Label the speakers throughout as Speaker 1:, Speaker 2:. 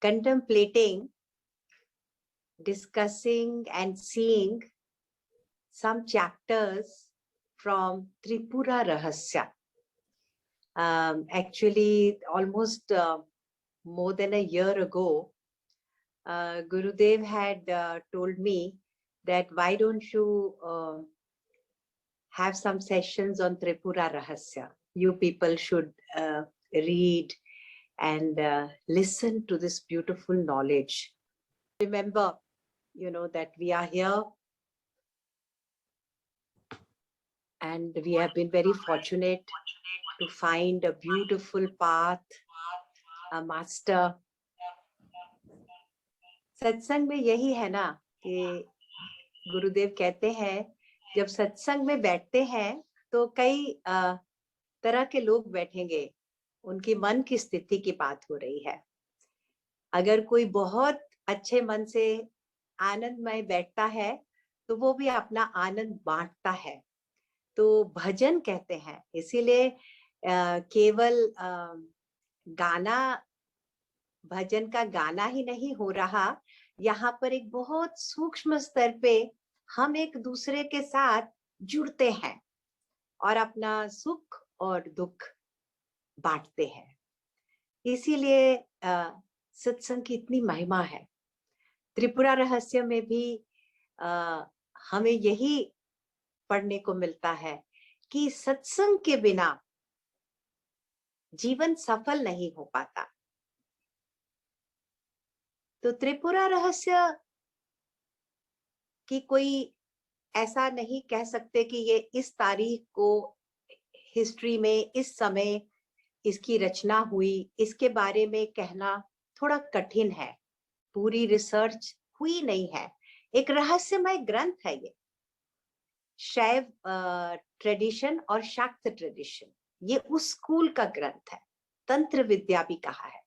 Speaker 1: contemplating, discussing and seeing some chapters from Tripura Rahasya. Actually, almost more than a year ago, Gurudev had told me that why don't you have some sessions on Tripura Rahasya. You people should read and listen to this beautiful knowledge. Remember, that we are here and we have been very fortunate to find a beautiful path, a master. सत्संग में यही है ना कि गुरुदेव कहते हैं जब सत्संग में बैठते हैं तो कई तरह के लोग बैठेंगे, उनकी मन की स्थिति की बात हो रही है। अगर कोई बहुत अच्छे मन से आनंदमय बैठता है तो वो भी अपना आनंद बांटता है, तो भजन कहते हैं। इसीलिए केवल गाना, भजन का गाना ही नहीं हो रहा, यहाँ पर एक बहुत सूक्ष्म स्तर पे हम एक दूसरे के साथ जुड़ते हैं और अपना सुख और दुख बांटते हैं। इसीलिए सत्संग की इतनी महिमा है। त्रिपुरा रहस्य में भी हमें यही पढ़ने को मिलता है कि सत्संग के बिना जीवन सफल नहीं हो पाता। तो त्रिपुरा रहस्य की कोई ऐसा नहीं कह सकते कि ये इस तारीख को हिस्ट्री में इस समय इसकी रचना हुई, इसके बारे में कहना थोड़ा कठिन है। पूरी रिसर्च हुई नहीं है। एक रहस्यमय ग्रंथ है ये। शैव ट्रेडिशन और शाक्त ट्रेडिशन, ये उस स्कूल का ग्रंथ है। तंत्र विद्या भी कहा है।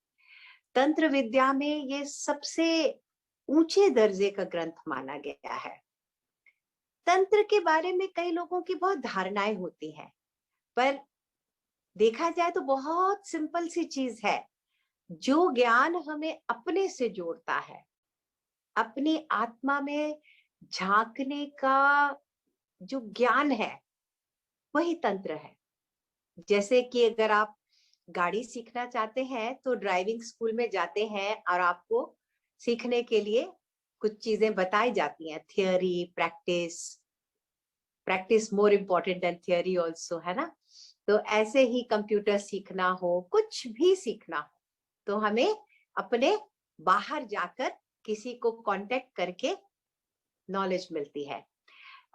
Speaker 1: तंत्र विद्या में ये सबसे ऊंचे दर्जे का ग्रंथ माना गया है। तंत्र के बारे में कई लोगों की बहुत धारणाएं होती हैं, पर देखा जाए तो बहुत सिंपल सी चीज है। जो ज्ञान हमें अपने से जोड़ता है, अपनी आत्मा में झांकने का जो ज्ञान है, वही तंत्र है। जैसे कि अगर आप गाड़ी सीखना चाहते हैं तो ड्राइविंग स्कूल में जाते हैं और आपको सीखने के लिए कुछ चीजें बताई जाती हैं, theory, practice more important then theory also, है ना। तो ऐसे ही कंप्यूटर सीखना हो, कुछ भी सीखना हो, तो हमें अपने बाहर जाकर किसी को कांटेक्ट करके नॉलेज मिलती है।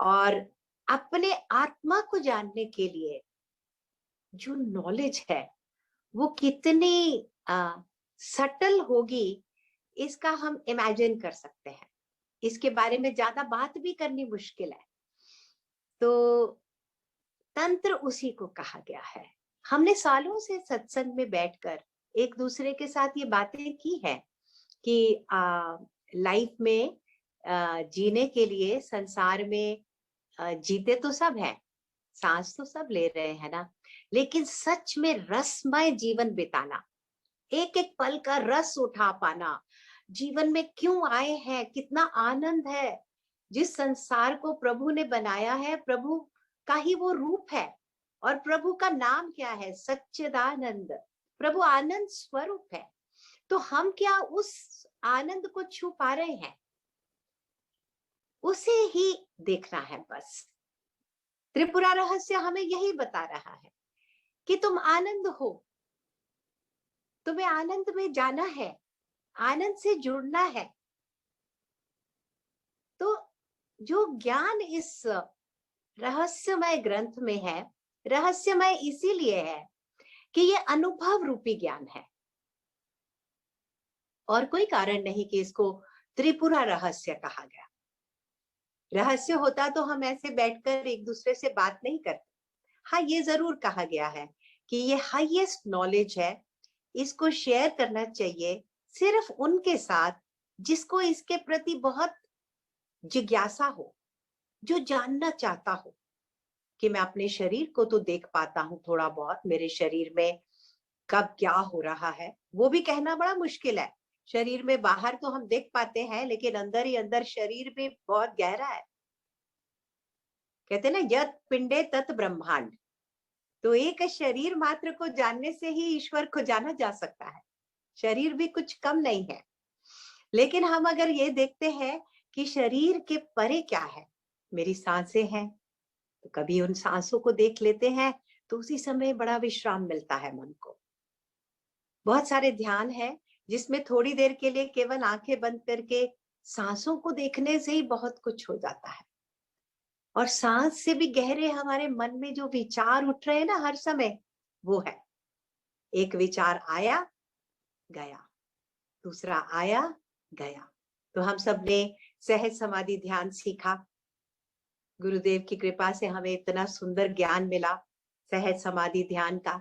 Speaker 1: और अपने आत्मा को जानने के लिए जो नॉलेज है वो कितनी सटल होगी, इसका हम इमेजिन कर सकते हैं। इसके बारे में ज्यादा बात भी करनी मुश्किल है। तो तंत्र उसी को कहा गया है। हमने सालों से सत्संग में बैठकर एक दूसरे के साथ ये बातें की है कि लाइफ में जीने के लिए संसार में जीते तो सब हैं, सांस तो सब ले रहे हैं ना, लेकिन सच में रसमय जीवन बिताना, एक एक पल का रस उठा पाना, जीवन में क्यों आए हैं, कितना आनंद है। जिस संसार को प्रभु ने बनाया है, प्रभु का ही वो रूप है। और प्रभु का नाम क्या है? सच्चिदानंद। प्रभु आनंद स्वरूप है। तो हम क्या उस आनंद को छू पा रहे हैं? उसे ही देखना है बस। त्रिपुरा रहस्य हमें यही बता रहा है कि तुम आनंद हो, तुम्हें आनंद में जाना है, आनंद से जुड़ना है। तो जो ज्ञान इस रहस्यमय ग्रंथ में है, रहस्यमय इसीलिए है कि ये अनुभव रूपी ज्ञान है, और कोई कारण नहीं कि इसको त्रिपुरा रहस्य कहा गया। रहस्य होता तो हम ऐसे बैठकर एक दूसरे से बात नहीं करते। हाँ, ये जरूर कहा गया है कि ये हाईएस्ट नॉलेज है, इसको शेयर करना चाहिए सिर्फ उनके साथ जिसको इसके प्रति बहुत जिज्ञासा हो, जो जानना चाहता हो कि मैं अपने शरीर को तो देख पाता हूँ थोड़ा बहुत, मेरे शरीर में कब क्या हो रहा है वो भी कहना बड़ा मुश्किल है शरीर में बाहर तो हम देख पाते हैं, लेकिन अंदर ही अंदर शरीर भी बहुत गहरा है। कहते हैं ना, यत पिंडे तत् ब्रह्मांड। तो एक शरीर मात्र को जानने से ही ईश्वर को जाना जा सकता है। शरीर भी कुछ कम नहीं है। लेकिन हम अगर ये देखते हैं कि शरीर के परे क्या है, मेरी सांसें हैं, तो कभी उन सांसों को देख लेते हैं तो उसी समय बड़ा विश्राम मिलता है मन को। बहुत सारे ध्यान है जिसमें थोड़ी देर के लिए केवल आंखें बंद करके सांसों को देखने से ही बहुत कुछ हो जाता है। और सांस से भी गहरे हमारे मन में जो विचार उठ रहे हैं ना हर समय, वो है, एक विचार आया गया, दूसरा आया गया। तो हम सब ने सहज समाधि ध्यान सीखा। गुरुदेव की कृपा से हमें इतना सुंदर ज्ञान मिला सहज समाधि ध्यान का,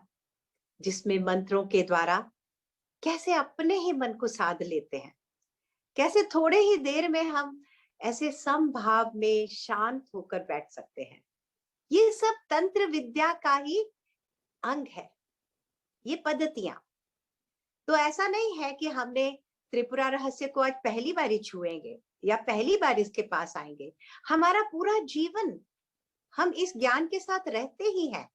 Speaker 1: जिसमें मंत्रों के द्वारा कैसे अपने ही मन को साध लेते हैं, कैसे थोड़े ही देर में हम ऐसे समभाव में शांत होकर बैठ सकते हैं। ये सब तंत्र विद्या का ही अंग है, ये पद्धतियां। तो ऐसा नहीं है कि हमने त्रिपुरा रहस्य को आज पहली बार ही छुएंगे या पहली बार इसके पास आएंगे। हमारा पूरा जीवन हम इस ज्ञान के साथ रहते ही हैं।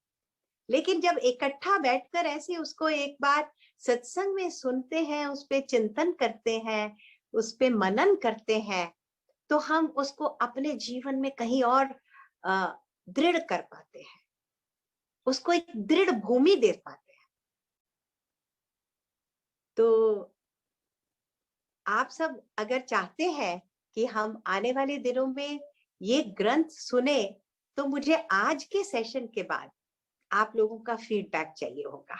Speaker 1: लेकिन जब इकट्ठा बैठकर ऐसे उसको एक बार सत्संग में सुनते हैं, उस पे चिंतन करते हैं, उस पे मनन करते हैं, तो हम उसको अपने जीवन में कहीं और दृढ़ कर पाते हैं, उसको एक दृढ़ भूमि दे पाते हैं। तो आप सब अगर चाहते हैं कि हम आने वाले दिनों में ये ग्रंथ सुने, तो मुझे आज के सेशन के बाद आप लोगों का फीडबैक चाहिए होगा।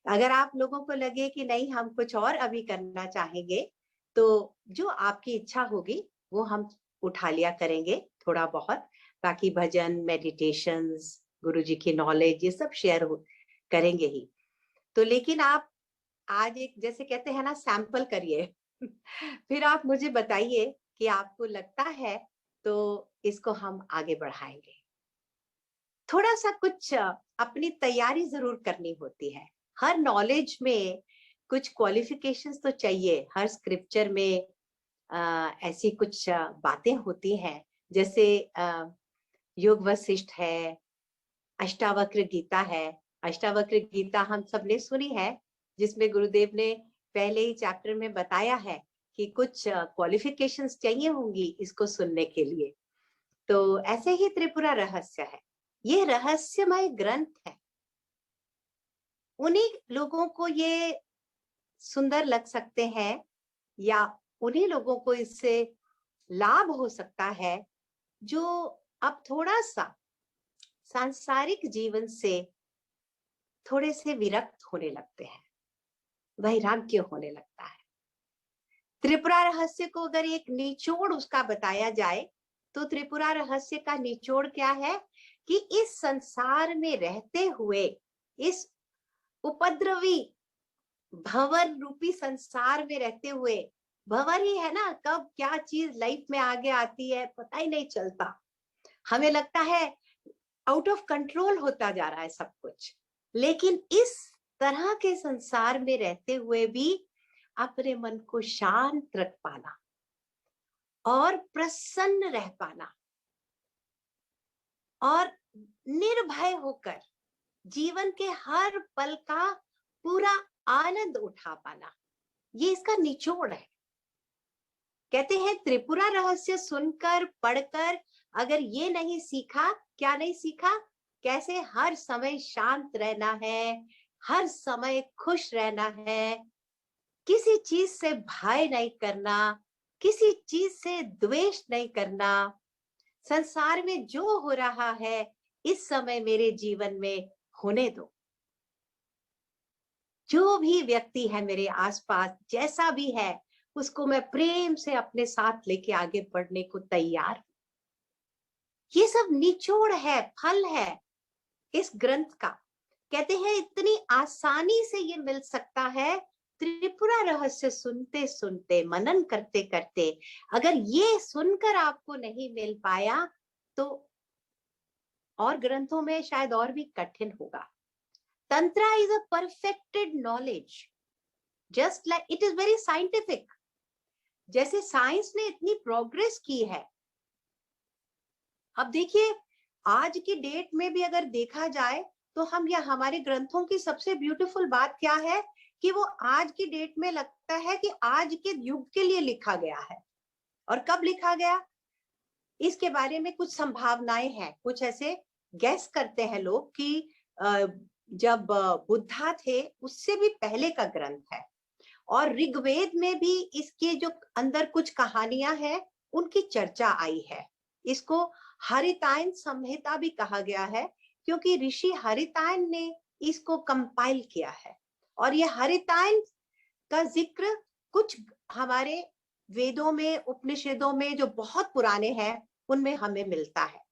Speaker 1: अगर आप लोगों को लगे कि नहीं, हम कुछ और अभी करना चाहेंगे, तो जो आपकी इच्छा होगी वो हम उठा लिया करेंगे थोड़ा बहुत, ताकि भजन, मेडिटेशंस, गुरु जी की नॉलेज, ये सब शेयर करेंगे ही। तो लेकिन आप आज एक, जैसे कहते हैं ना, सैंपल करिए फिर आप मुझे बताइए कि आपको लगता है तो इसको हम आगे बढ़ाएंगे। थोड़ा सा कुछ अपनी तैयारी जरूर करनी होती है। हर नॉलेज में कुछ क्वालिफिकेशंस तो चाहिए। हर स्क्रिप्चर में ऐसी कुछ बातें होती हैं, जैसे योग वशिष्ठ है, अष्टावक्र गीता है। अष्टावक्र गीता हम सबने सुनी है, जिसमें गुरुदेव ने पहले ही चैप्टर में बताया है कि कुछ क्वालिफिकेशंस चाहिए होंगी इसको सुनने के लिए। तो ऐसे ही त्रिपुरा रहस्य है, ये रहस्यमय ग्रंथ है। उन्हीं लोगों को ये सुंदर लग सकते हैं, या उन्हीं लोगों को इससे लाभ हो सकता है जो अब थोड़ा सा सांसारिक जीवन से थोड़े से विरक्त होने लगते हैं, वैराग्य होने लगता है। त्रिपुरा रहस्य को अगर एक निचोड़ उसका बताया जाए, तो त्रिपुरा रहस्य का निचोड़ क्या है कि इस संसार में रहते हुए, इस उपद्रवी भंवर रूपी संसार में रहते हुए, भंवर ही है ना, कब क्या चीज लाइफ में आगे आती है पता ही नहीं चलता। हमें लगता है आउट ऑफ कंट्रोल होता जा रहा है सब कुछ। लेकिन इस तरह के संसार में रहते हुए भी अपने मन को शांत रख पाना और प्रसन्न रह पाना और निर्भय होकर जीवन के हर पल का पूरा आनंद उठा पाना, ये इसका निचोड़ है। कहते हैं त्रिपुरा रहस्य सुनकर, पढ़कर अगर ये नहीं सीखा, क्या नहीं सीखा, कैसे हर समय शांत रहना है, हर समय खुश रहना है, किसी चीज से भय नहीं करना, किसी चीज से द्वेष नहीं करना, संसार में जो हो रहा है इस समय मेरे जीवन में होने दो, जो भी व्यक्ति है मेरे आसपास जैसा भी है उसको मैं प्रेम से अपने साथ लेके आगे बढ़ने को तैयार। ये सब निचोड़ है, फल है इस ग्रंथ का। कहते हैं इतनी आसानी से ये मिल सकता है त्रिपुरा रहस्य सुनते सुनते, मनन करते करते। अगर ये सुनकर आपको नहीं मिल पाया तो और ग्रंथों में शायद और भी कठिन होगा। Tantra is a perfected knowledge, just like it is very scientific. जैसे साइंस ने इतनी प्रोग्रेस की है, अब देखिए आज की डेट में भी अगर देखा जाए तो हम या हमारे ग्रंथों की सबसे ब्यूटीफुल बात क्या है कि वो आज की डेट में लगता है कि आज के युग के लिए लिखा गया है। और कब लिखा गया, इसके बारे में कुछ संभावनाएं हैं, कुछ ऐसे गैस करते हैं लोग कि जब बुद्धा थे उससे भी पहले का ग्रंथ है। और ऋग्वेद में भी इसके जो अंदर कुछ कहानियां हैं उनकी चर्चा आई है। इसको हरितायन संहिता भी कहा गया है क्योंकि ऋषि हरितायन ने इसको कंपाइल किया है। और ये हरितायन का जिक्र कुछ हमारे वेदों में, उपनिषदों में जो बहुत पुराने हैं उनमें हमें मिलता है।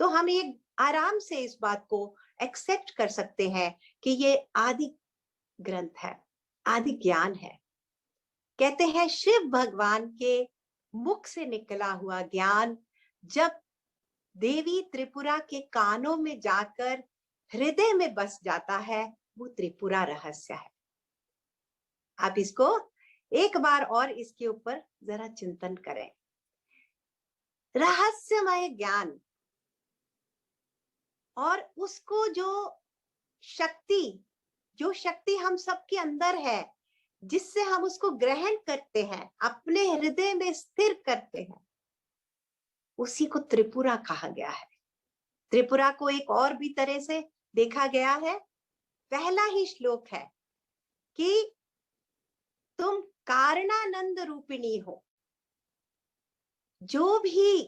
Speaker 1: तो हम ये आराम से इस बात को एक्सेप्ट कर सकते हैं कि ये आदि ग्रंथ है, आदि ज्ञान है। कहते हैं शिव भगवान के मुख से निकला हुआ ज्ञान जब देवी त्रिपुरा के कानों में जाकर हृदय में बस जाता है, वो त्रिपुरा रहस्य है। आप इसको एक बार और इसके ऊपर जरा चिंतन करें। रहस्यमय ज्ञान और उसको जो शक्ति हम सबके अंदर है, जिससे हम उसको ग्रहण करते हैं, अपने हृदय में स्थिर करते हैं, उसी को त्रिपुरा कहा गया है। त्रिपुरा को एक और भी तरह से देखा गया है। पहला ही श्लोक है कि तुम कारणानंद रूपिणी हो। जो भी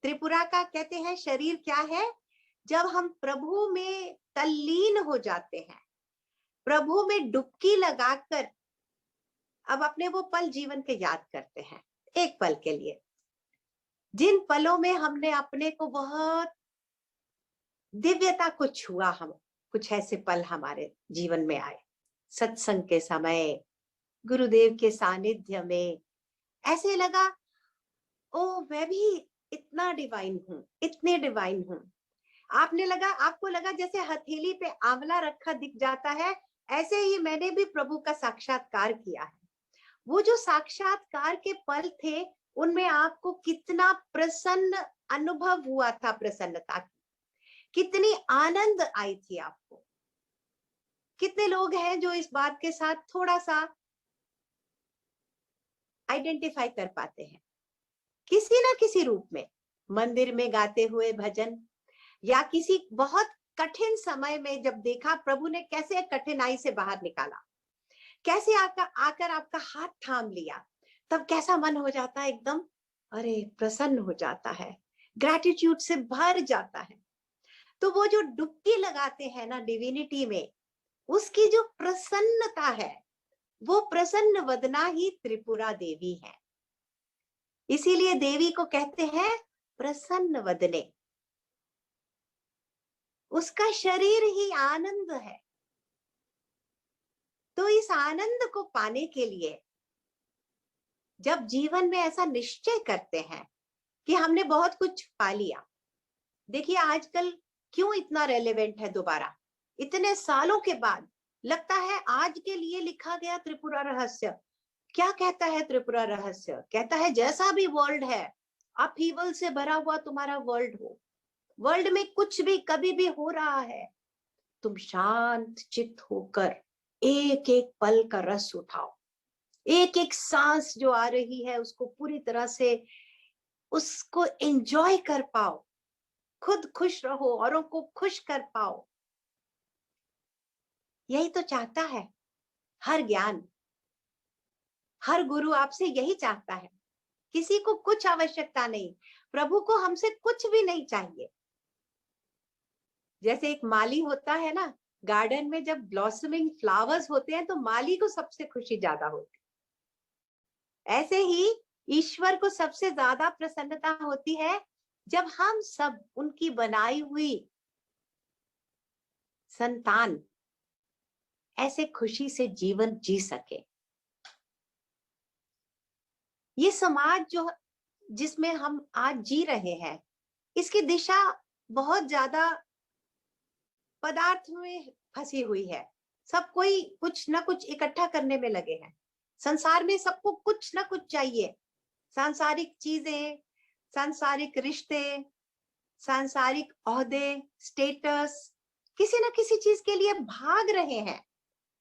Speaker 1: त्रिपुरा का कहते हैं शरीर क्या है, जब हम प्रभु में तल्लीन हो जाते हैं, प्रभु में डुबकी लगाकर अब अपने वो पल जीवन के याद करते हैं, एक पल के लिए, जिन पलों में हमने अपने को बहुत दिव्यता को छुआ, हम कुछ ऐसे पल हमारे जीवन में आए, सत्संग के समय, गुरुदेव के सानिध्य में, ऐसे लगा ओ मैं भी इतना डिवाइन हूँ, इतने डिवाइन हूँ। आपको लगा जैसे हथेली पे आंवला रखा दिख जाता है, ऐसे ही मैंने भी प्रभु का साक्षात्कार किया है। वो जो साक्षात्कार के पल थे उनमें आपको कितना प्रसन्न अनुभव हुआ था, प्रसन्नता की कितनी आनंद आई थी आपको। कितने लोग हैं जो इस बात के साथ थोड़ा सा आइडेंटिफाई कर पाते हैं, किसी ना किसी रूप में, मंदिर में गाते हुए भजन, या किसी बहुत कठिन समय में जब देखा प्रभु ने कैसे कठिनाई से बाहर निकाला, कैसे आकर आपका हाथ थाम लिया, तब कैसा मन हो जाता है, एकदम अरे प्रसन्न हो जाता है, ग्रैटिट्यूड से भर जाता है। तो वो जो डुबकी लगाते हैं ना डिविनिटी में, उसकी जो प्रसन्नता है, वो प्रसन्न वदना ही त्रिपुरा देवी है। इसीलिए देवी को कहते हैं प्रसन्न वदने। उसका शरीर ही आनंद है। तो इस आनंद को पाने के लिए जब जीवन में ऐसा निश्चय करते हैं कि हमने बहुत कुछ पा लिया, देखिए आजकल क्यों इतना रेलेवेंट है, दोबारा इतने सालों के बाद लगता है आज के लिए लिखा गया त्रिपुरा रहस्य। क्या कहता है त्रिपुरा रहस्य? कहता है जैसा भी वर्ल्ड है, अपहीवल से भरा हुआ तुम्हारा वर्ल्ड हो, वर्ल्ड में कुछ भी कभी भी हो रहा है, तुम शांत चित्त होकर एक एक पल का रस उठाओ, एक एक सांस जो आ रही है उसको पूरी तरह से उसको एंजॉय कर पाओ, खुद खुश रहो, औरों को खुश कर पाओ। यही तो चाहता है हर ज्ञान, हर गुरु आपसे यही चाहता है। किसी को कुछ आवश्यकता नहीं, प्रभु को हमसे कुछ भी नहीं चाहिए। जैसे एक माली होता है ना, गार्डन में जब ब्लॉसमिंग फ्लावर्स होते हैं तो माली को सबसे खुशी ज्यादा होती है। ऐसे ही ईश्वर को सबसे ज्यादा प्रसन्नता होती है जब हम सब उनकी बनाई हुई संतान ऐसे खुशी से जीवन जी सके। ये समाज जो जिसमें हम आज जी रहे हैं, इसकी दिशा बहुत ज्यादा पदार्थ में फंसी हुई है। सब कोई कुछ ना कुछ इकट्ठा करने में लगे हैं, संसार में सबको कुछ ना कुछ चाहिए, सांसारिक चीजें, सांसारिक रिश्ते, सांसारिक ओहदे, स्टेटस, किसी ना किसी चीज के लिए भाग रहे हैं।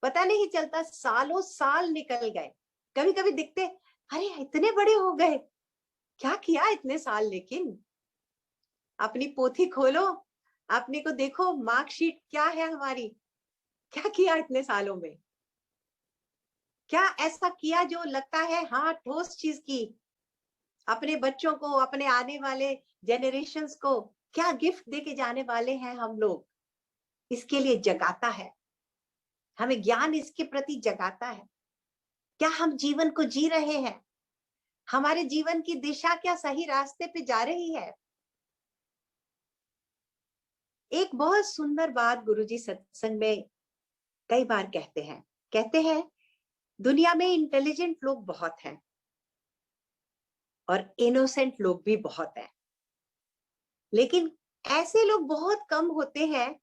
Speaker 1: पता नहीं चलता सालों साल निकल गए। कभी कभी दिखते, अरे इतने बड़े हो गए, क्या किया इतने साल। लेकिन अपनी पोथी खोलो, अपने को देखो, मार्कशीट क्या है हमारी, क्या किया इतने सालों में, क्या ऐसा किया जो लगता है हाँ ठोस चीज की। अपने बच्चों को, अपने आने वाले जेनरेशंस को क्या गिफ्ट देके जाने वाले हैं हम लोग, इसके लिए जगाता है हमें, ज्ञान इसके प्रति जगाता है। क्या हम जीवन को जी रहे हैं, हमारे जीवन की दिशा क्या सही रास्ते पे जा रही है। एक बहुत सुंदर बात गुरुजी सत्संग में कई बार कहते हैं दुनिया में इंटेलिजेंट लोग बहुत हैं और इनोसेंट लोग भी बहुत हैं, लेकिन ऐसे लोग बहुत कम होते हैं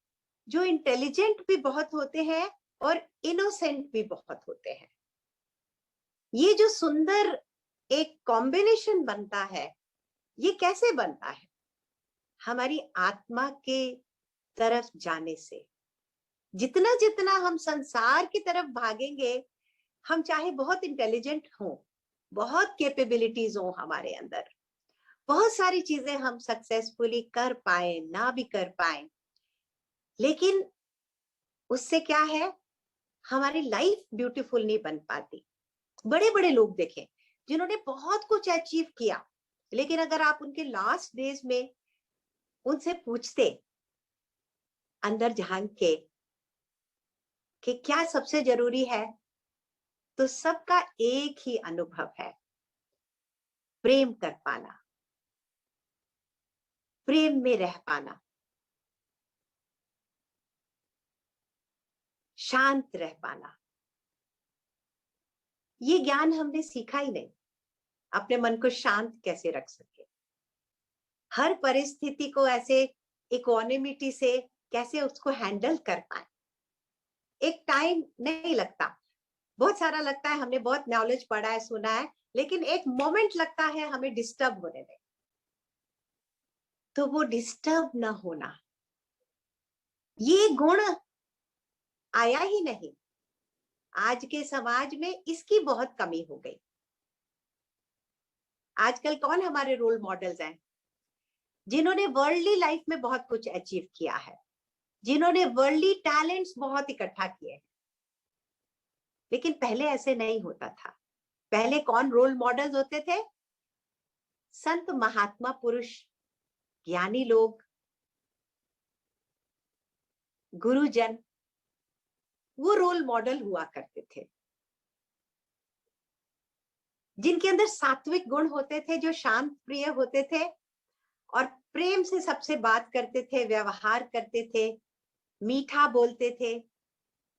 Speaker 1: जो इंटेलिजेंट भी बहुत होते हैं और इनोसेंट भी बहुत होते हैं। ये जो सुंदर एक कॉम्बिनेशन बनता है, ये कैसे बनता है? हमारी आत्मा के तरफ जाने से। जितना जितना हम संसार की तरफ भागेंगे, हम चाहे बहुत इंटेलिजेंट हों, बहुत कैपेबिलिटीज हो हमारे अंदर, बहुत सारी चीजें हम सक्सेसफुली कर पाए ना भी कर पाए, लेकिन उससे क्या है, हमारी लाइफ ब्यूटीफुल नहीं बन पाती। बड़े बड़े लोग देखें जिन्होंने बहुत कुछ अचीव किया, लेकिन अगर आप उनके लास्ट डेज में उनसे पूछते अंदर झांक के कि क्या सबसे जरूरी है, तो सबका एक ही अनुभव है, प्रेम कर पाना, प्रेम में रह पाना, शांत रह पाना। ये ज्ञान हमने सीखा ही नहीं, अपने मन को शांत कैसे रख सके, हर परिस्थिति को ऐसे इक्वानिमिटी से कैसे उसको हैंडल कर पाए। एक टाइम नहीं लगता, बहुत सारा लगता है, हमने बहुत नॉलेज पढ़ा है, सुना है, लेकिन एक मोमेंट लगता है हमें डिस्टर्ब होने में। तो वो डिस्टर्ब ना होना, ये गुण आया ही नहीं। आज के समाज में इसकी बहुत कमी हो गई। आजकल कौन हमारे रोल मॉडल्स हैं? जिन्होंने वर्ल्डली लाइफ में बहुत कुछ अचीव किया है, जिन्होंने वर्ल्डली टैलेंट्स बहुत इकट्ठा किए हैं। लेकिन पहले ऐसे नहीं होता था। पहले कौन रोल मॉडल्स होते थे? संत महात्मा पुरुष, ज्ञानी लोग, गुरुजन, वो रोल मॉडल हुआ करते थे, जिनके अंदर सात्विक गुण होते थे, जो शांत प्रिय होते थे और प्रेम से सबसे बात करते थे, व्यवहार करते थे, मीठा बोलते थे।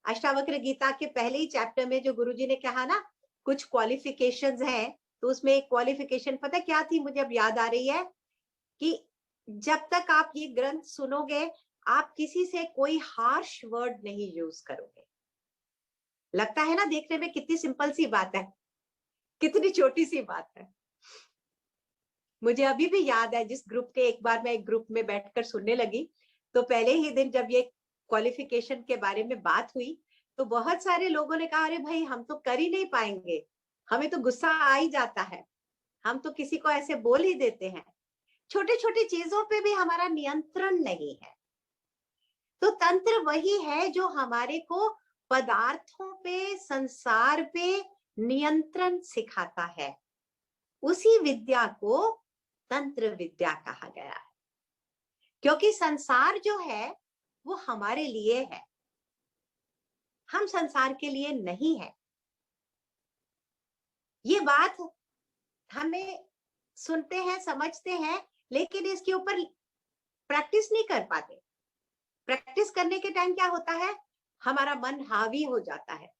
Speaker 1: अष्टावक्र गीता के पहले ही चैप्टर में जो गुरुजी ने कहा ना, कुछ क्वालिफिकेशंस हैं, तो उसमें एक क्वालिफिकेशन पता क्या थी, मुझे अब याद आ रही है, कि जब तक आप ये ग्रंथ सुनोगे, आप किसी से कोई हार्श वर्ड नहीं यूज करोगे। लगता है ना देखने में कितनी सिंपल सी बात है, कितनी छोटी सी बात है। मुझे अभी भी याद है, जिस ग्रुप के एक बार मैं एक ग्रुप में बैठकर सुनने लगी, तो पहले ही दिन जब ये क्वालिफिकेशन के बारे में बात हुई, तो बहुत सारे लोगों ने कहा, अरे भाई हम तो कर ही नहीं पाएंगे, हमें तो गुस्सा आ ही जाता है, हम तो किसी को ऐसे बोल ही देते हैं, छोटी छोटी चीजों पे भी हमारा नियंत्रण नहीं है। तो तंत्र वही है जो हमारे को पदार्थों पे, संसार पे नियंत्रण सिखाता है। उसी विद्या को तंत्र विद्या कहा गया है, क्योंकि संसार जो है वो हमारे लिए है, हम संसार के लिए नहीं है। ये बात हमें सुनते हैं, समझते हैं, लेकिन इसके ऊपर प्रैक्टिस नहीं कर पाते। प्रैक्टिस करने के टाइम क्या होता है, हमारा मन हावी हो जाता है,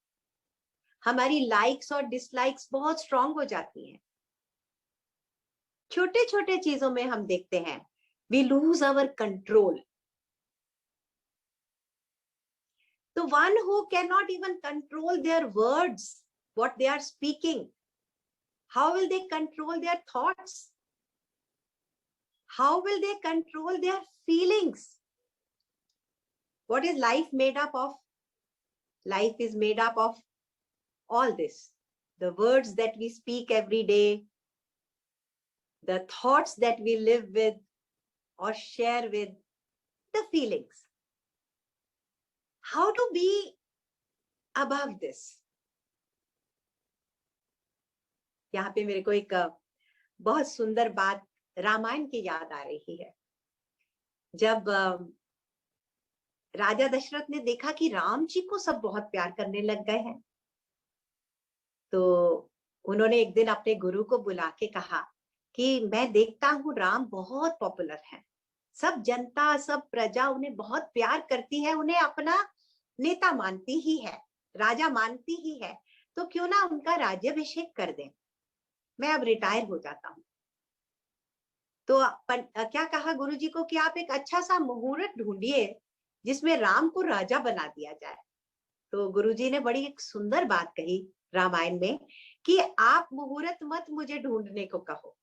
Speaker 1: हमारी लाइक्स और डिसलाइक्स बहुत स्ट्रांग हो जाती हैं। छोटे छोटे चीजों में हम देखते हैं वी लूज अवर कंट्रोल। तो one who can not even control their words, what they are speaking? How will they control their thoughts? How will they control their feelings? What is life made up of? Life is made up of all this. The words that we speak every day, the thoughts that we live with or share with, the feelings. How to be above this? यहाँ पे मेरे को एक बहुत सुंदर बात रामायण की याद आ रही है। जब राजा दशरथ ने देखा कि राम जी को सब बहुत प्यार करने लग गए हैं, तो उन्होंने एक दिन अपने गुरु को बुला के कहा कि मैं देखता हूँ राम बहुत पॉपुलर है, सब जनता सब प्रजा उन्हें बहुत प्यार करती है, उन्हें अपना नेता मानती ही है, राजा मानती ही है, तो क्यों ना उनका राज्याभिषेक कर दें, मैं अब रिटायर हो जाता हूँ। तो क्या कहा गुरुजी को कि आप एक अच्छा सा मुहूर्त ढूंढिए जिसमें राम को राजा बना दिया जाए। तो गुरुजी ने बड़ी एक सुंदर बात कही रामायण में कि आप मुहूर्त मत मुझे ढूंढने को कहो,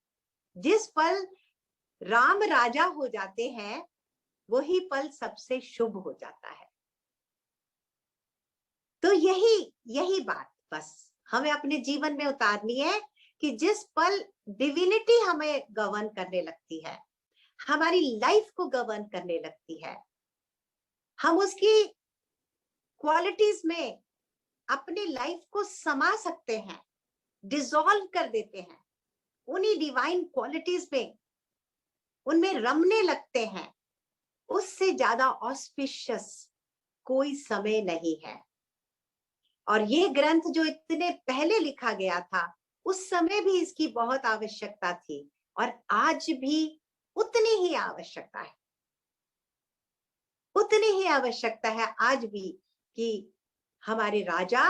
Speaker 1: जिस पल राम राजा हो जाते हैं वही पल सबसे शुभ हो जाता है। तो यही बात बस हमें अपने जीवन में उतारनी है कि जिस पल डिविनिटी हमें गवर्न करने लगती है, हमारी लाइफ को गवर्न करने लगती है, हम उसकी क्वालिटीज में अपनी लाइफ को समा सकते हैं, डिसॉल्व कर देते हैं, उन्हीं डिवाइन क्वालिटीज में उनमें रमने लगते हैं, उससे ज्यादा ऑस्पिशियस कोई समय नहीं है। और ये ग्रंथ जो इतने पहले लिखा गया था, उस समय भी इसकी बहुत आवश्यकता थी और आज भी उतनी ही आवश्यकता है, उतनी ही आवश्यकता है आज भी कि हमारे राजा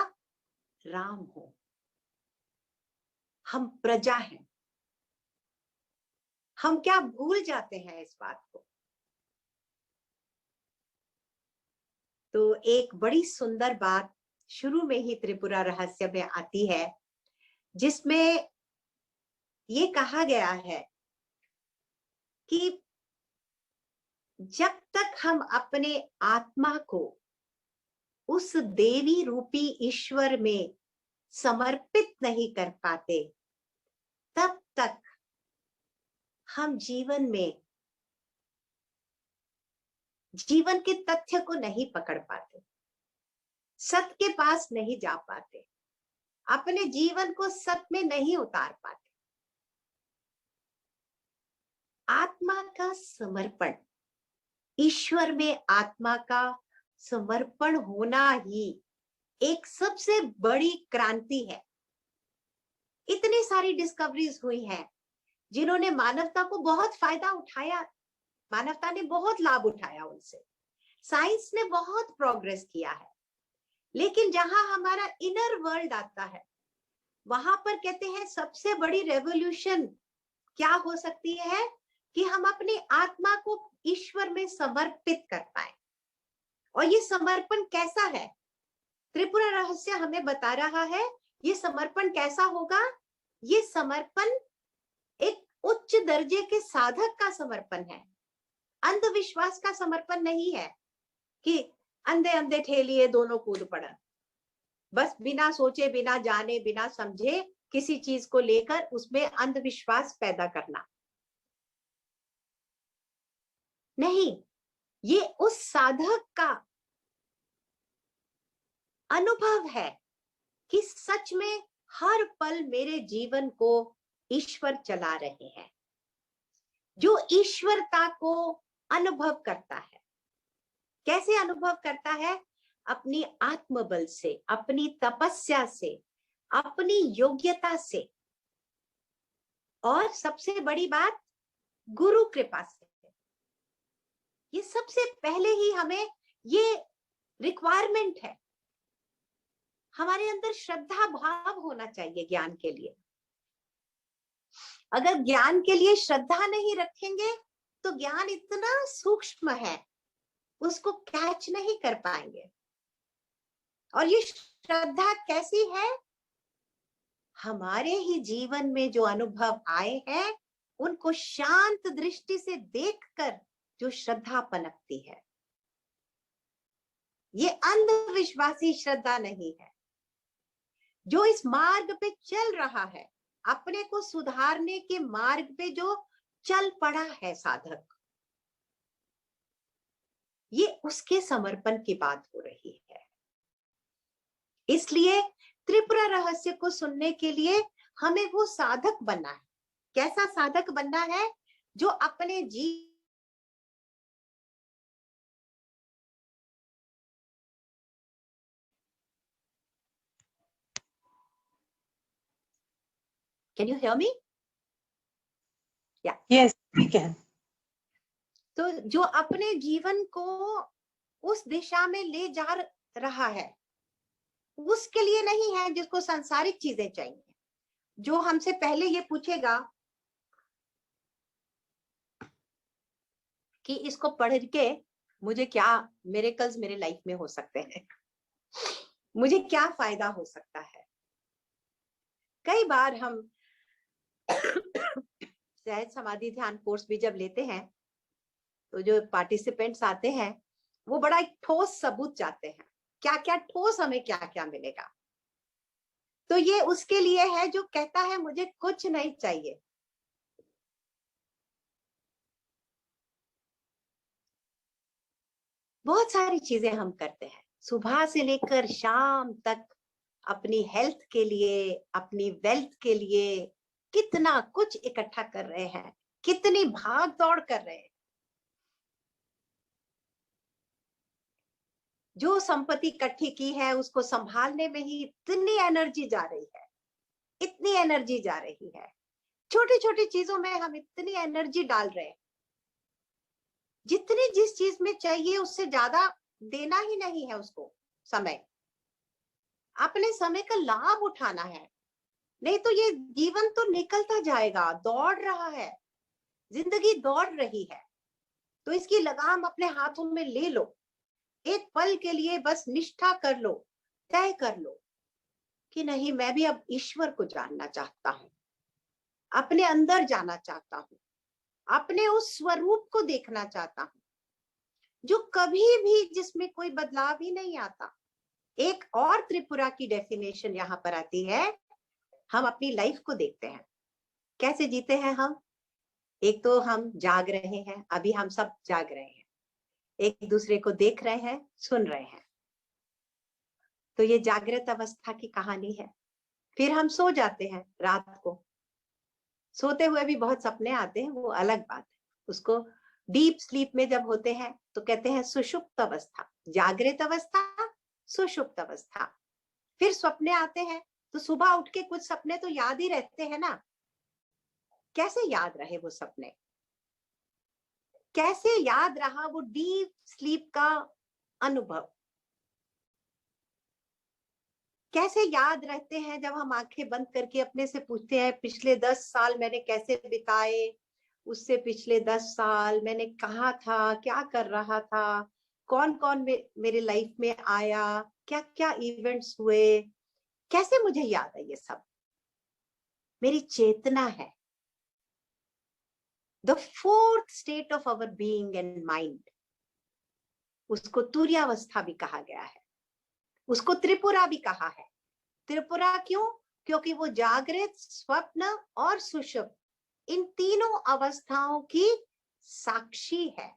Speaker 1: राम हो, हम प्रजा हैं। हम क्या भूल जाते हैं इस बात को। तो एक बड़ी सुंदर बात शुरू में ही त्रिपुरा रहस्य में आती है, जिसमें ये कहा गया है कि जब तक हम अपने आत्मा को उस देवी रूपी ईश्वर में समर्पित नहीं कर पाते, तब तक हम जीवन में जीवन के तथ्य को नहीं पकड़ पाते, सत्य के पास नहीं जा पाते, अपने जीवन को सत्य में नहीं उतार पाते। आत्मा का समर्पण, ईश्वर में आत्मा का समर्पण होना ही एक सबसे बड़ी क्रांति है। इतनी सारी डिस्कवरीज हुई हैं जिन्होंने मानवता को बहुत फायदा उठाया, मानवता ने बहुत लाभ उठाया उनसे, साइंस ने बहुत प्रोग्रेस किया है, लेकिन जहां हमारा इनर वर्ल्ड आता है वहां पर कहते हैं सबसे बड़ी रेवोल्यूशन क्या हो सकती है कि हम अपनी आत्मा को ईश्वर में समर्पित कर पाए। और ये समर्पण कैसा है, त्रिपुरा रहस्य हमें बता रहा है। ये समर्पण कैसा होगा? ये समर्पण एक उच्च दर्जे के साधक का समर्पण है, अंधविश्वास का समर्पण नहीं है कि अंधे अंधे ठेलिए दोनों कूद पड़ा, बस बिना सोचे बिना जाने बिना समझे किसी चीज को लेकर उसमें अंधविश्वास पैदा करना नहीं। ये उस साधक का अनुभव है कि सच में हर पल मेरे जीवन को ईश्वर चला रहे हैं, जो ईश्वरता को अनुभव करता है। कैसे अनुभव करता है? अपनी आत्मबल से, अपनी तपस्या से, अपनी योग्यता से, और सबसे बड़ी बात गुरु कृपा से। ये सबसे पहले ही हमें ये रिक्वायरमेंट है, हमारे अंदर श्रद्धा भाव होना चाहिए ज्ञान के लिए। अगर ज्ञान के लिए श्रद्धा नहीं रखेंगे तो ज्ञान इतना सूक्ष्म है, उसको कैच नहीं कर पाएंगे। और ये श्रद्धा कैसी है? हमारे ही जीवन में जो अनुभव आए हैं उनको शांत दृष्टि से देखकर जो श्रद्धा पनपती है, ये अंधविश्वासी श्रद्धा नहीं है। जो इस मार्ग पे चल रहा है, अपने को सुधारने के मार्ग पे जो चल पड़ा है साधक, ये उसके समर्पण की बात हो रही है। इसलिए त्रिपुरा रहस्य को सुनने के लिए हमें वो साधक बनना है। कैसा साधक बनना है? जो अपने Can you hear me? Yeah.
Speaker 2: Yes, we can.
Speaker 1: तो जो अपने जीवन को उस दिशा में ले जा रहा है, उसके लिए नहीं है जिसको सांसारिक चीजें चाहिए। जो हमसे पहले ये पूछेगा कि इसको पढ़ के मुझे क्या मिरेकल्स मेरे लाइफ में हो सकते हैं, मुझे क्या फायदा हो सकता है। कई बार हम सहज समाधि ध्यान कोर्स भी जब लेते हैं तो जो पार्टिसिपेंट्स आते हैं वो बड़ा एक ठोस सबूत चाहते हैं, क्या क्या ठोस, हमें क्या क्या मिलेगा। तो ये उसके लिए है जो कहता है मुझे कुछ नहीं चाहिए, बहुत सारी चीजें हम करते हैं सुबह से लेकर शाम तक, अपनी हेल्थ के लिए, अपनी वेल्थ के लिए कितना कुछ इकट्ठा कर रहे हैं, कितनी भाग दौड़ कर रहे हैं। जो संपत्ति इकट्ठी की है उसको संभालने में ही इतनी एनर्जी जा रही है, इतनी एनर्जी जा रही है। छोटी छोटी चीजों में हम इतनी एनर्जी डाल रहे हैं, जितनी जिस चीज में चाहिए उससे ज्यादा देना ही नहीं है उसको समय। अपने समय का लाभ उठाना है, नहीं तो ये जीवन तो निकलता जाएगा, दौड़ रहा है, जिंदगी दौड़ रही है। तो इसकी लगाम अपने हाथों में ले लो, एक पल के लिए बस निष्ठा कर लो, तय कर लो कि नहीं, मैं भी अब ईश्वर को जानना चाहता हूं, अपने अंदर जाना चाहता हूं, अपने उस स्वरूप को देखना चाहता हूं जो कभी भी, जिसमें कोई बदलाव ही नहीं आता। एक और त्रिपुरा की डेफिनेशन यहाँ पर आती है। हम अपनी लाइफ को देखते हैं, कैसे जीते हैं हम। एक तो हम जाग रहे हैं, अभी हम सब जाग रहे हैं, एक दूसरे को देख रहे हैं, सुन रहे हैं, तो ये जागृत अवस्था की कहानी है। फिर हम सो जाते हैं रात को, सोते हुए भी बहुत सपने आते हैं, वो अलग बात है। उसको डीप स्लीप में जब होते हैं तो कहते हैं सुषुप्त अवस्था, जागृत अवस्था, सुषुप्त अवस्था। फिर सपने आते हैं तो सुबह उठ के कुछ सपने तो याद ही रहते हैं ना। कैसे याद रहे वो सपने, कैसे याद रहा वो डीप स्लीप का अनुभव, कैसे याद रहते हैं जब हम आंखें बंद करके अपने से पूछते हैं पिछले 10 साल मैंने कैसे बिताए, उससे पिछले 10 साल मैंने कहाँ था, क्या कर रहा था, कौन कौन मेरे लाइफ में आया, क्या क्या इवेंट्स हुए, कैसे मुझे याद है ये सब। मेरी चेतना है, the fourth state of our being and mind. उसको तुर्यावस्था भी कहा गया है, उसको त्रिपुरा भी कहा है। त्रिपुरा क्यों? क्योंकि वो जागृत, स्वप्न और सुषुप्त, इन तीनों अवस्थाओं की साक्षी है।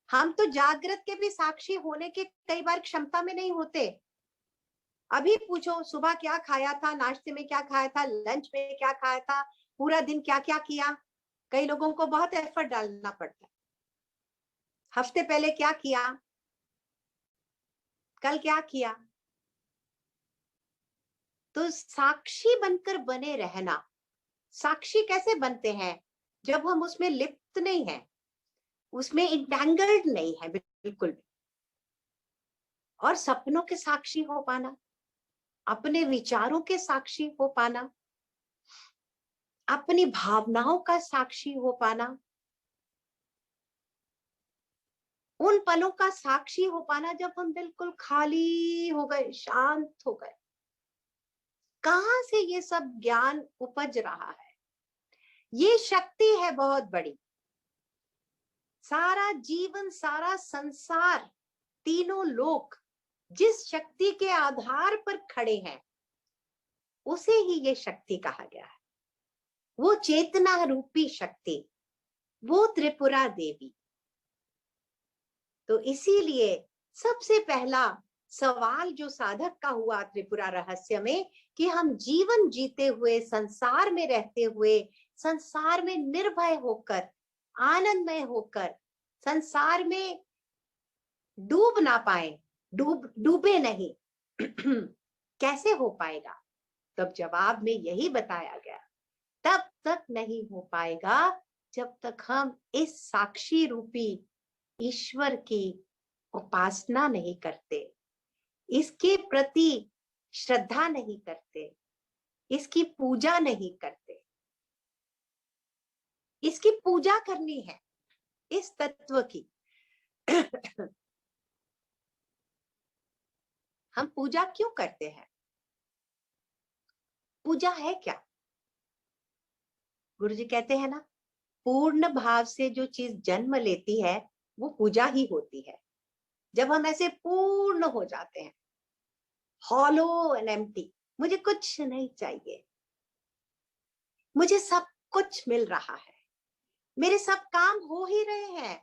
Speaker 1: हम तो जागृत के भी साक्षी होने के कई बार क्षमता में नहीं होते। अभी पूछो सुबह क्या खाया था, नाश्ते में क्या खाया था, लंच में क्या खाया था, पूरा दिन क्या क्या किया। कई लोगों को बहुत एफर्ट डालना पड़ता है। हफ्ते पहले क्या किया, कल क्या किया। तो साक्षी बनकर बने रहना। साक्षी कैसे बनते हैं? जब हम उसमें लिप्त नहीं है, उसमें इंटैंगल्ड नहीं है बिल्कुल भी। और सपनों के साक्षी हो पाना, अपने विचारों के साक्षी हो पाना, अपनी भावनाओं का साक्षी हो पाना, उन पलों का साक्षी हो पाना जब हम बिल्कुल खाली हो गए, शांत हो गए, कहाँ से ये सब ज्ञान उपज रहा है? ये शक्ति है बहुत बड़ी। सारा जीवन, सारा संसार, तीनों लोक जिस शक्ति के आधार पर खड़े हैं, उसे ही ये शक्ति कहा गया है। वो चेतना रूपी शक्ति, वो त्रिपुरा देवी। तो इसीलिए सबसे पहला सवाल जो साधक का हुआ त्रिपुरा रहस्य में, कि हम जीवन जीते हुए, संसार में रहते हुए, संसार में निर्भय होकर, आनंदमय होकर, संसार में डूब ना पाए, डूबे नहीं कैसे हो पाएगा? तब जवाब में यही बताया गया, तब तक नहीं हो पाएगा जब तक हम इस साक्षी रूपी ईश्वर की उपासना नहीं करते, इसके प्रति श्रद्धा नहीं करते, इसकी पूजा नहीं करते। इसकी पूजा करनी है, इस तत्व की। हम पूजा क्यों करते हैं? पूजा है क्या? गुरुजी कहते हैं ना, पूर्ण भाव से जो चीज जन्म लेती है वो पूजा ही होती है। जब हम ऐसे पूर्ण हो जाते हैं, हॉलो एंड एम्प्टी, मुझे कुछ नहीं चाहिए, मुझे सब कुछ मिल रहा है, मेरे सब काम हो ही रहे हैं,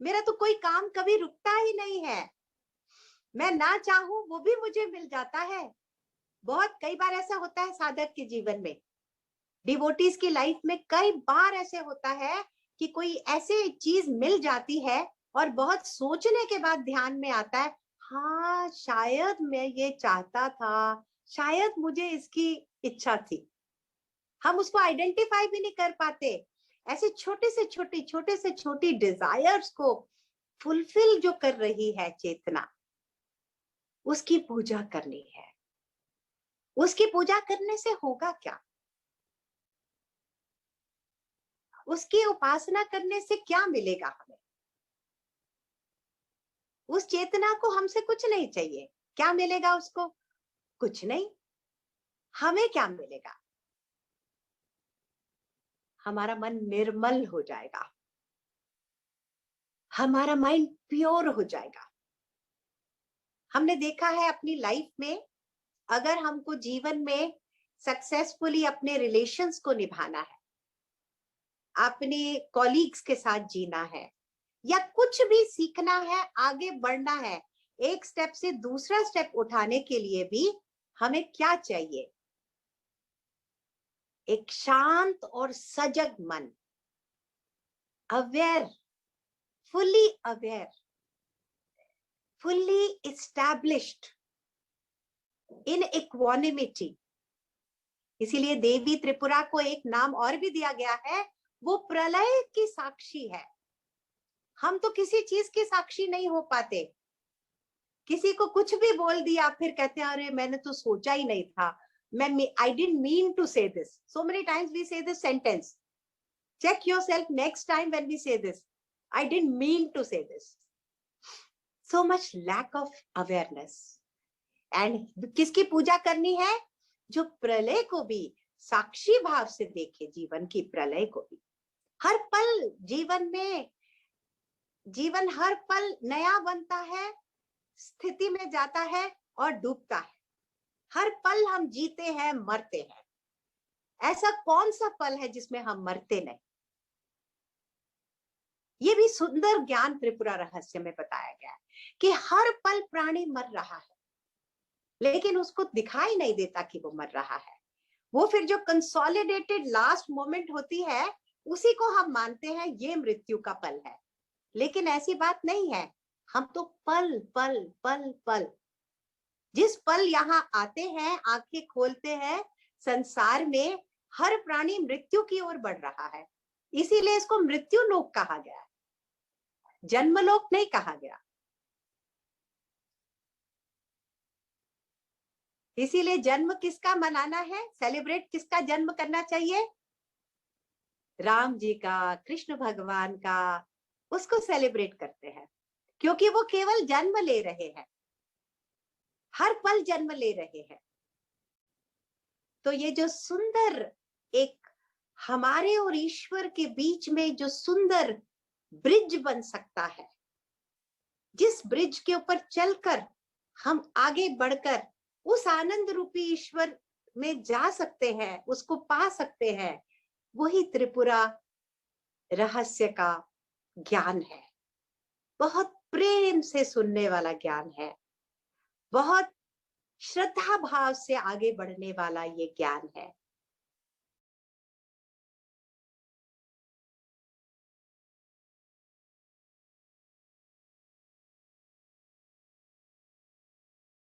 Speaker 1: मेरा तो कोई काम कभी रुकता ही नहीं है, मैं ना चाहूं वो भी मुझे मिल जाता है। बहुत कई बार ऐसा होता है साधक के जीवन में, डिवोटीज की लाइफ में कई बार ऐसे होता है कि कोई ऐसे चीज मिल जाती है और बहुत सोचने के बाद ध्यान में आता है, हाँ शायद मैं ये चाहता था, शायद मुझे इसकी इच्छा थी। हम उसको आइडेंटिफाई भी नहीं कर पाते। ऐसे छोटे से छोटी डिजायर्स को फुलफिल जो कर रही है चेतना, उसकी पूजा करनी है। उसकी पूजा करने से होगा क्या? उसकी उपासना करने से क्या मिलेगा हमें? उस चेतना को हमसे कुछ नहीं चाहिए, क्या मिलेगा उसको? कुछ नहीं। हमें क्या मिलेगा? हमारा मन निर्मल हो जाएगा, हमारा माइंड प्योर हो जाएगा। हमने देखा है अपनी लाइफ में, अगर हमको जीवन में सक्सेसफुली अपने रिलेशंस को निभाना है, अपने कॉलीग्स के साथ जीना है, या कुछ भी सीखना है, आगे बढ़ना है, एक स्टेप से दूसरा स्टेप उठाने के लिए भी हमें क्या चाहिए? एक शांत और सजग मन, aware, fully aware, fully established in equanimity. इसीलिए देवी त्रिपुरा को एक नाम और भी दिया गया है, वो प्रलय की साक्षी है। हम तो किसी चीज की साक्षी नहीं हो पाते। किसी को कुछ भी बोल दिया, फिर कहते हैं अरे मैंने तो सोचा ही नहीं था, I didn't mean to say this. So many times we say this sentence. Check yourself next time when we say this. I didn't mean to say this. So much lack of awareness. And किसकी पूजा करनी है? जो प्रलय को भी साक्षी भाव से देखे, जीवन की प्रलय को भी। हर पल जीवन में, जीवन हर पल नया बनता है, स्थिति में जाता है और डूबता है। हर पल हम जीते हैं, मरते हैं। ऐसा कौन सा पल है जिसमें हम मरते नहीं? ये भी सुंदर ज्ञान त्रिपुरा रहस्य में बताया गया है कि हर पल प्राणी मर रहा है, लेकिन उसको दिखाई नहीं देता कि वो मर रहा है। वो फिर जो कंसोलिडेटेड लास्ट मोमेंट होती है, उसी को हम मानते हैं ये मृत्यु का पल है, लेकिन ऐसी बात नहीं है। हम तो पल पल पल पल, जिस पल यहाँ आते हैं, आंखें खोलते हैं, संसार में हर प्राणी मृत्यु की ओर बढ़ रहा है। इसीलिए इसको मृत्यु लोक कहा गया है, जन्मलोक नहीं कहा गया। इसीलिए जन्म किसका मनाना है, सेलिब्रेट किसका जन्म करना चाहिए? राम जी का, कृष्ण भगवान का, उसको सेलिब्रेट करते हैं, क्योंकि वो केवल जन्म ले रहे हैं, हर पल जन्म ले रहे हैं। तो ये जो सुंदर एक हमारे और ईश्वर के बीच में जो सुंदर ब्रिज बन सकता है, जिस ब्रिज के ऊपर चलकर हम आगे बढ़कर उस आनंद रूपी ईश्वर में जा सकते हैं, उसको पा सकते हैं, वही त्रिपुरा रहस्य का ज्ञान है। बहुत प्रेम से सुनने वाला ज्ञान है, बहुत श्रद्धा भाव से आगे बढ़ने वाला ये ज्ञान है।